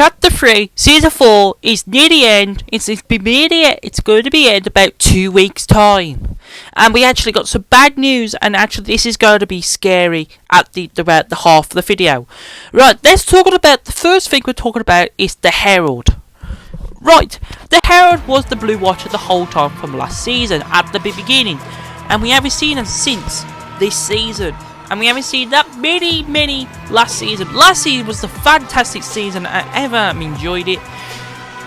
Chapter 3, Season 4 is near the end. It's going to be end about 2 weeks' time. And we actually got some bad news, and actually this is going to be scary at about the half of the video. Right, let's talk about the first thing we're talking about is the Herald. Right, the Herald was the Blue Watcher the whole time from last season at the beginning. And we haven't seen him since this season. And we haven't seen that many last season. Last season was the fantastic season. I ever enjoyed it.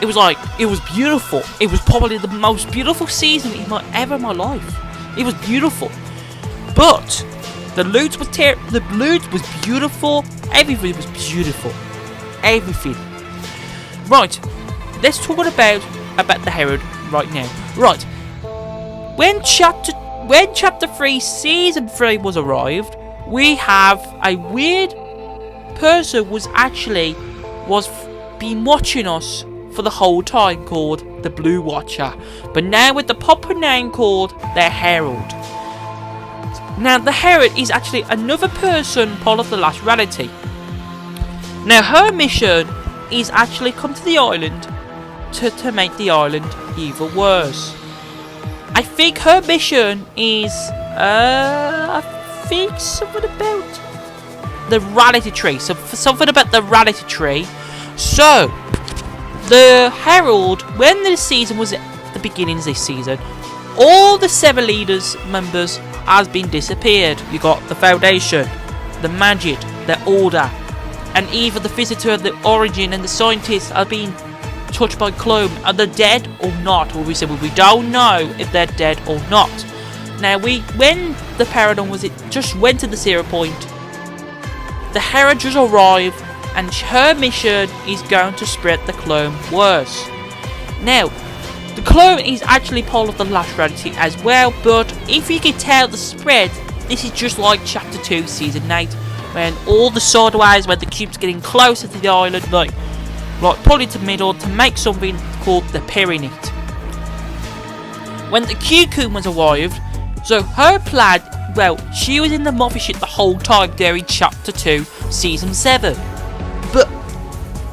It was beautiful. It was probably the most beautiful season in my life. It was beautiful. But the loot was beautiful. Everything was beautiful. Everything. Right. Let's talk about the Herald right now. Right. When Chapter 3 Season 3 was arrived, we have a weird person was been watching us for the whole time called the Blue Watcher, but now with the proper name called the Herald. Now the Herald is actually another person part of the last reality. Now her mission is actually come to the island to make the island even worse. I think her mission is something about the reality tree. Something about the reality tree. So, the Herald, when the season was at the beginning of this season, all the 7 leaders members has been disappeared. You got the Foundation, the Magic, the Order, and even the Visitor, the Origin, and the Scientists have been touched by clone. Are they dead or not? Or we said, well, we don't know if they're dead or not. Now, when the Paradigm just went to the 0 point, the Herald just arrived, and her mission is going to spread the clone worse. Now, the clone is actually part of the last reality as well, but if you can tell the spread, this is just like Chapter 2 Season 8, when all the sideways, when the cube's getting closer to the island, like probably to the middle, to make something called the Pyramid. When the Cocoon was arrived, so her plan, well, she was in the mothership the whole time during Chapter 2, Season 7. But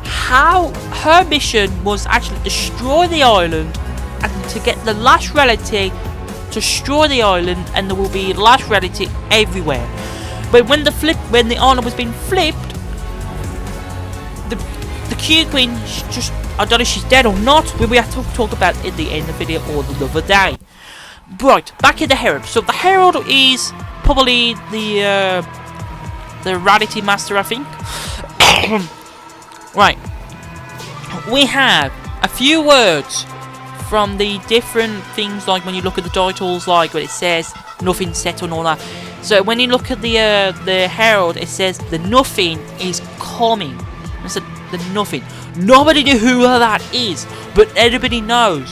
how her mission was actually destroy the island and to get the last reality, destroy the island, and there will be last reality everywhere. But when the island was being flipped, the Q-Queen just, I don't know if she's dead or not, we have to talk about it at the end of the video or another day. Right, back in the Herald. So the Herald is probably the Rarity Master, I think. Right. We have a few words from the different things, like when you look at the titles, like when it says nothing set and all that. So when you look at the Herald, it says the nothing is coming. It's the nothing. Nobody knew who that is, but everybody knows.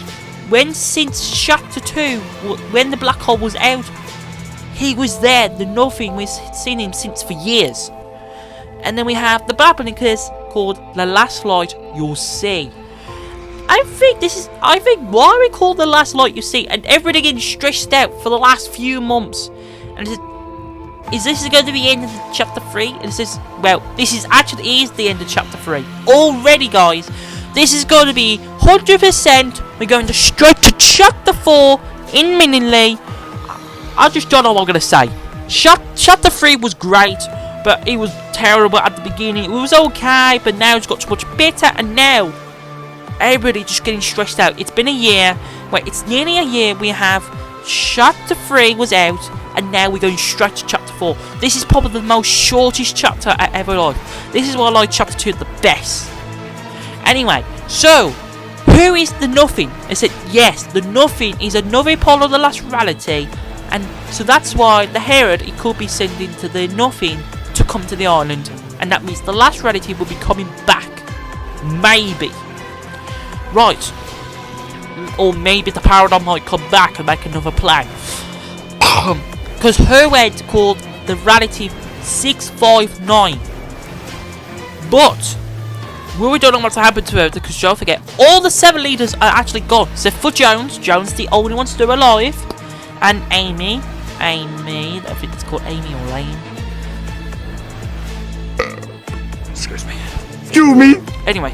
Since Chapter 2, when the black hole was out, he was there. The nothing, we've seen him since for years. And then we have the babbling kiss called the last light you'll see. I think why we call the last light you see, and everybody getting stressed out for the last few months. And is this going to be the end of Chapter 3? And this is the end of Chapter 3 already, guys. This is going to be 100%. We're going to straight to Chapter 4 imminently. I just don't know what I'm going to say. Chapter 3 was great, but it was terrible at the beginning. It was okay, but now it's got so much better, and now everybody just getting stressed out. It's been a year. Wait, it's nearly a year. We have Chapter 3 was out, and now we're going straight to Chapter 4. This is probably the most shortest chapter I ever liked. This is why I like Chapter 2 the best. Anyway, so who is the nothing? I said yes, the nothing is another part of the last reality, and so that's why the Herald, it could be sending to the nothing to come to the island, and that means the last reality will be coming back, maybe. Right, or maybe the Paradigm might come back and make another plan, because her head called the reality 659, but we don't know what's happened to her, because don't forget, all the 7 leaders are actually gone, except for Jones. Jones the only one still alive, and Amy, I think it's called Amy or Lane. Excuse me. Anyway,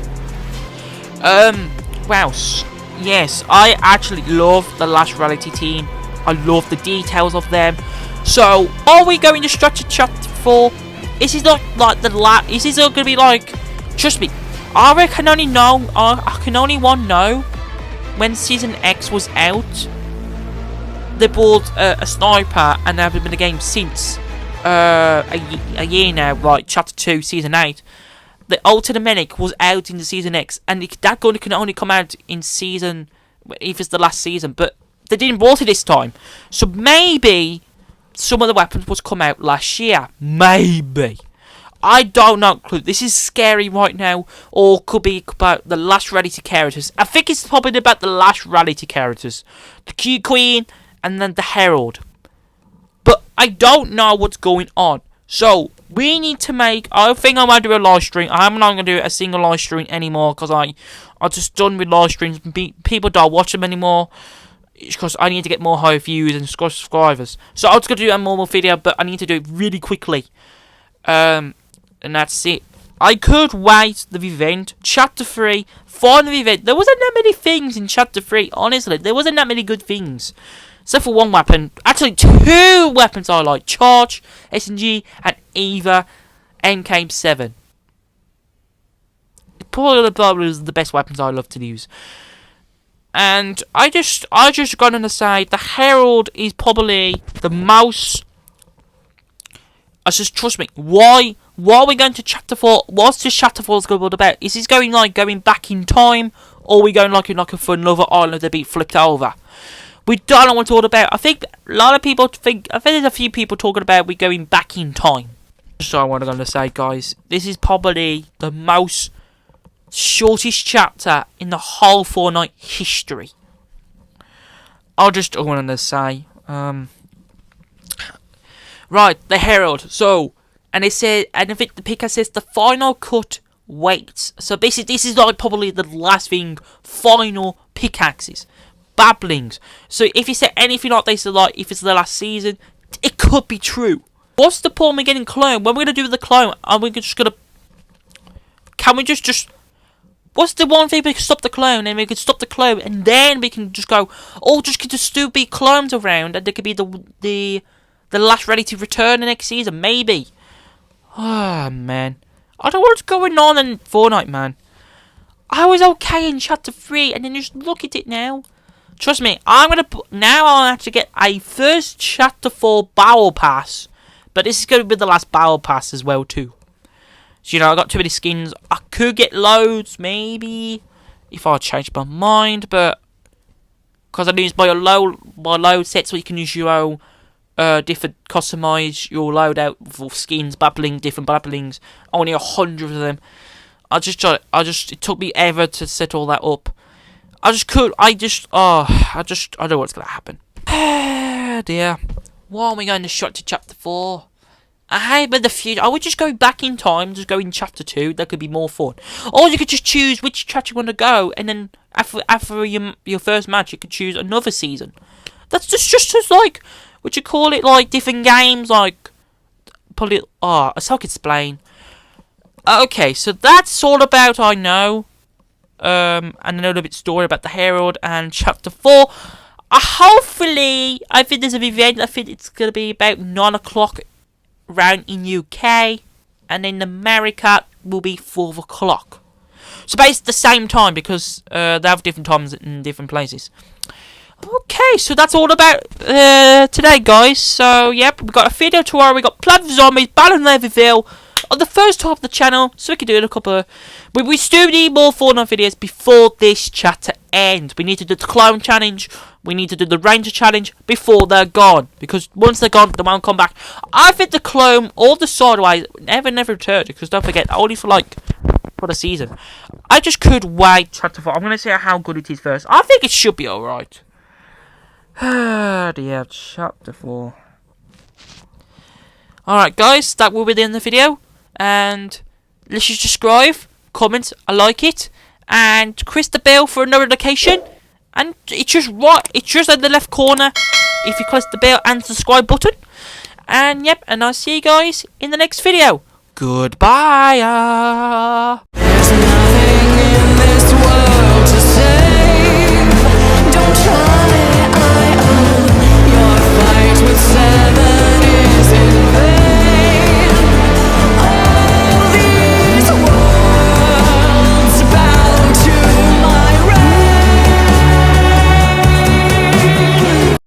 Wow. Yes, I actually love the last reality team. I love the details of them. So, are we going to structure chapter 4? Is this not like the last? Is this going to be like? Trust me, I can only know. I can only know when season X was out. They bought a sniper, and there have been a game since a year now. Like chapter 2, season 8. The alternate medic was out in the season X, and that gun can only come out in season, if it's the last season. But they didn't bought it this time, so maybe some of the weapons was come out last year. Maybe. I don't know. This is scary right now, or could be about the last reality characters. I think it's probably about the last reality characters, the Q Queen, and then the Herald. But I don't know what's going on. So we need to make. I think I'm gonna do a live stream. I'm not gonna do a single live stream anymore because I'm just done with live streams. People don't watch them anymore because I need to get more high views and subscribers. So I was gonna do a normal video, but I need to do it really quickly. And that's it. I could wait the event, chapter 3, final event. There wasn't that many things in chapter 3. Honestly, there wasn't that many good things. Except for one weapon. Actually, 2 weapons I like. Charge, SMG, and Eva MK7. Probably the best weapons I love to use. And I just gonna say the Herald is probably the most. I just trust me. Why are we going to chapter 4? What's this chapter 4 going to be about? Is this going back in time, or are we going like for another island to be flipped over? We don't know what it's all about. I think a lot of people think. I think there's a few people talking about we going back in time. So I want to say, guys, this is probably the most shortest chapter in the whole Fortnite history. I want to say, right, the Herald. So, and it said, and I think the picker says the final cut waits. So basically, this is like probably the last thing. Final pickaxes. Babblings. So if you say anything like this, like if it's the last season, it could be true. What's the point of getting clone? When we're gonna do the clone, are we just gonna? Can we just? What's the one thing we can stop the clone, and we can stop the clone, and then we can just go. Oh, just get the stupid clones around, and there could be the last ready to return the next season, maybe. Ah, man, I don't know what's going on in Fortnite, man. I was okay in chapter 3, and then just look at it now. Trust me, I'll have to get a first chapter 4 battle pass. But this is going to be the last battle pass as well too. So, I got too many skins. I could get loads, maybe, if I change my mind. But, because I need to buy a load set so you can use your own, customize your loadout for skins, different babblings. Only 100 of them. It took me ever to set all that up. I don't know what's going to happen. Dear. Why are we going to shut to chapter 4? I hate the future. I would just go back in time, just go in chapter 2. That could be more fun. Or you could just choose which chapter you want to go, and then after your first match, you could choose another season. That's just like, what you call it, like different games, like, probably, as I can explain. Okay, so that's all about I know. And a little bit story about the Herald and chapter 4. Hopefully, I think there's an event. I think it's going to be about 9 o'clock around in UK. And in America, will be 4 o'clock. So basically the same time, because they have different times in different places. Okay, so that's all about today, guys. So, yep, we got a video tomorrow. We got Plant Zombies, Battle in Leverville on the first half of the channel, so we can do it a couple of. We still need more Fortnite videos before this chapter ends. We need to do the clone challenge. We need to do the ranger challenge before they're gone, because once they're gone, they won't come back. I think the clone or the sideways never return, because don't forget, only for the season. I just could wait chapter 4. I'm gonna see how good it is first. I think it should be alright. Dear, chapter 4. Alright, guys, that will be the end of the video. And let's just subscribe, comment, I like it, and press the bell for a notification. And it's just at the left corner if you press the bell and subscribe button. And yep, and I'll see you guys in the next video. Goodbye.